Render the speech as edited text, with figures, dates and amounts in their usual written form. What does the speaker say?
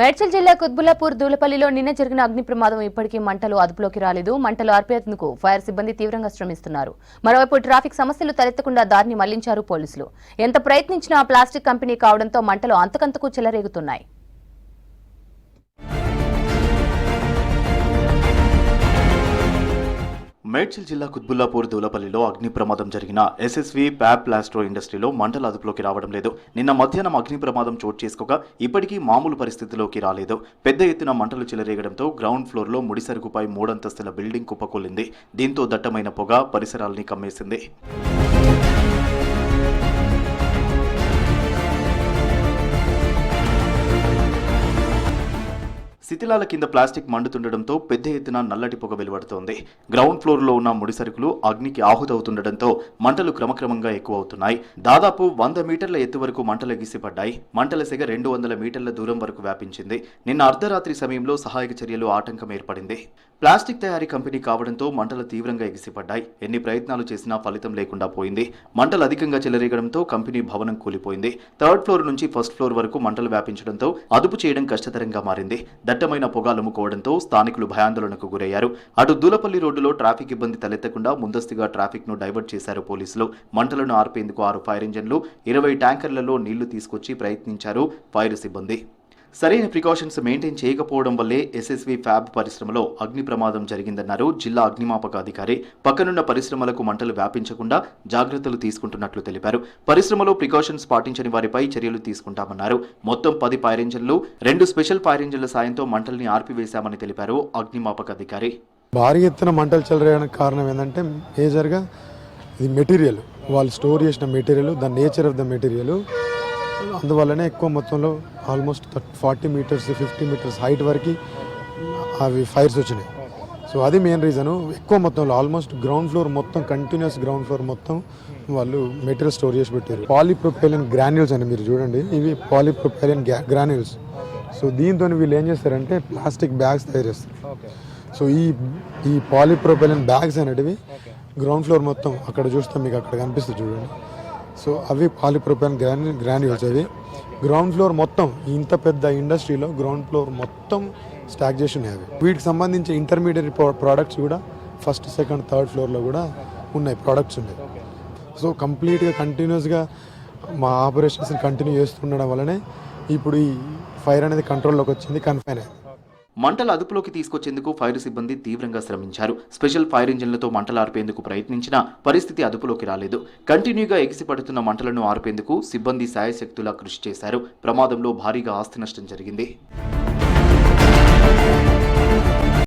మేడ్చల్ జిల్లా కుత్బుల్లాపూర్ దూలపల్లిలో నిన్న జరిగిన అగ్ని ప్రమాదం ఇప్పటికీ మంటలు అదుపులోకి రాలేదు. మంటలు ఆర్పేందుకు ఫైర్ సిబ్బంది తీవ్రంగా శ్రమిస్తున్నారు. మరోవైపు ట్రాఫిక్ సమస్యలు తలెత్తకుండా దారిని మళ్లించారు పోలీసులు. ఎంత ప్రయత్నించినా ప్లాస్టిక్ కంపెనీ కావడంతో మంటలు అంతకంతకు చెలరేగుతున్నాయి. మేడ్చల్ జిల్లా కుత్బుల్లాపూర్ దూలపల్లిలో అగ్ని ప్రమాదం జరిగిన ఎస్ఎస్వి ప్యాబ్ ప్లాస్ట్రో ఇండస్ట్రీలో మంటలు అదుపులోకి రావడం లేదు. నిన్న మధ్యాహ్నం అగ్ని ప్రమాదం చోటు చేసుకోగా ఇప్పటికీ మామూలు పరిస్థితిలోకి రాలేదు. పెద్ద ఎత్తున మంటలు చెలరేగడంతో గ్రౌండ్ ఫ్లోర్లో ముడిసరుకుపై 3 అంతస్తుల బిల్డింగ్ కుప్పకూలింది. దీంతో దట్టమైన పొగ పరిసరాల్ని కమ్మేసింది. శిథిలాల కింద ప్లాస్టిక్ మండుతుండటంతో పెద్ద ఎత్తున నల్లటి పొగ వెలువడుతోంది. గ్రౌండ్ ఫ్లోర్లో ఉన్న ముడిసరుకులు అగ్నికి ఆహుతవుతుండటంతో మంటలు క్రమక్రమంగా ఎక్కువ అవుతున్నాయి. దాదాపు 100 మీటర్ల ఎత్తు వరకు మంటలు ఎగిసిపడ్డాయి. మంటల సెగ 200 మీటర్ల దూరం వరకు వ్యాపించింది. నిన్న అర్ధరాత్రి సమయంలో సహాయక చర్యలు ఆటంకం ఏర్పడింది. ప్లాస్టిక్ తయారీ కంపెనీ కావడంతో మంటలు తీవ్రంగా ఎగిసిపడ్డాయి. ఎన్ని ప్రయత్నాలు చేసినా ఫలితం లేకుండా పోయింది. మంటలు అధికంగా చెలరేగడంతో కంపెనీ భవనం కూలిపోయింది. 3rd ఫ్లోర్ నుంచి 1st ఫ్లోర్ వరకు మంటలు వ్యాపించడంతో అదుపు చేయడం కష్టతరంగా మారింది. దట్టమైన పొగ అలుముకోవడంతో స్థానికులు భయాందోళనకు గురయ్యారు. అటు దూలపల్లి రోడ్డులో ట్రాఫిక్ ఇబ్బంది తలెత్తకుండా ముందస్తుగా ట్రాఫిక్ ను డైవర్ట్ చేశారు పోలీసులు. మంటలను ఆర్పేందుకు 6 ఫైర్ ఇంజన్లు 20 ట్యాంకర్లలో నీళ్లు తీసుకొచ్చి ప్రయత్నించారు ఫైర్ సిబ్బంది. సరైన ప్రికాషన్స్ మెయింటైన్ చేయకపోవడం వల్లే ఎస్ఎస్వి ఫ్యాబ్ పరిశ్రమలో అగ్ని ప్రమాదం జరిగిందన్నారు జిల్లా అగ్నిమాపక అధికారి. పక్కనున్న పరిశ్రమలకు మంటలు వ్యాపించకుండా జాగ్రత్తలు తీసుకుంటున్నట్లు తెలిపారు. పరిశ్రమలో ప్రికాషన్స్ పాటించని వారిపై చర్యలు తీసుకుంటామన్నారు. మొత్తం 10 ఫైర్ ఇంజన్లు 2 స్పెషల్ ఫైర్ ఇంజన్ల సాయంతో మంటల్ని ఆర్పివేశామని తెలిపారు అగ్నిమాపక అధికారి. భారీ ఎత్తున మంటలు చెలరేయడానికి కారణం ఏంటంటే మేజర్గా ఇది మెటీరియల్, వాళ్ళు స్టోర్ చేసిన material, the nature of the material, అందువల్లనే ఎక్కువ మొత్తంలో ఆల్మోస్ట్ 40 మీటర్స్ 50 మీటర్స్ హైట్ వరకు అవి ఫైర్స్ వచ్చినాయి. సో అది మెయిన్ రీజను. ఎక్కువ మొత్తంలో ఆల్మోస్ట్ గ్రౌండ్ ఫ్లోర్ మొత్తం కంటిన్యూస్ గ్రౌండ్ ఫ్లోర్ మొత్తం వాళ్ళు మెటీరియల్ స్టోర్ చేసి పెట్టారు. పాలీప్రొపైలిన్ గ్రాన్యూల్స్ అని మీరు చూడండి, ఇవి పాలీప్రొపైలిన్ గ్రాన్యూల్స్. సో దీంతో వీళ్ళు ఏం చేస్తారంటే ప్లాస్టిక్ బ్యాగ్స్ తయారు చేస్తారు. సో ఈ పాలీప్రొపైలిన్ బ్యాగ్స్ అనేటివి గ్రౌండ్ ఫ్లోర్ మొత్తం అక్కడ చూస్తే మీకు అక్కడ కనిపిస్తుంది చూడండి. సో అవి పాలీప్రొపైలిన్ గ్రాన్యూల్స్. అవి గ్రౌండ్ ఫ్లోర్ మొత్తం ఇంత పెద్ద ఇండస్ట్రీలో గ్రౌండ్ ఫ్లోర్ మొత్తం స్టాక్ చేసి ఉన్నాయి. వీటికి సంబంధించి ఇంటర్మీడియట్ ప్రోడక్ట్స్ కూడా 1st, 2nd, 3rd ఫ్లోర్లో కూడా ఉన్నాయి, ప్రోడక్ట్స్ ఉన్నాయి. సో కంప్లీట్గా కంటిన్యూస్గా మా ఆపరేషన్స్ కంటిన్యూ చేస్తుండడం వల్లనే ఇప్పుడు ఈ ఫైర్ అనేది కంట్రోల్లోకి వచ్చింది, కన్ఫైన్ అయింది. మంటల అదుపులోకి తీసుకొచ్చేందుకు ఫైర్ సిబ్బంది తీవ్రంగా శ్రమించారు. స్పెషల్ ఫైర్ ఇంజన్లతో మంటలు ఆర్పేందుకు ప్రయత్నించినా పరిస్థితి అదుపులోకి రాలేదు. కంటిన్యూగా ఎగిసిపడుతున్న మంటలను ఆర్పేందుకు సిబ్బంది శాయశక్తులా కృషి చేశారు. ప్రమాదంలో భారీగా ఆస్తి నష్టం జరిగింది.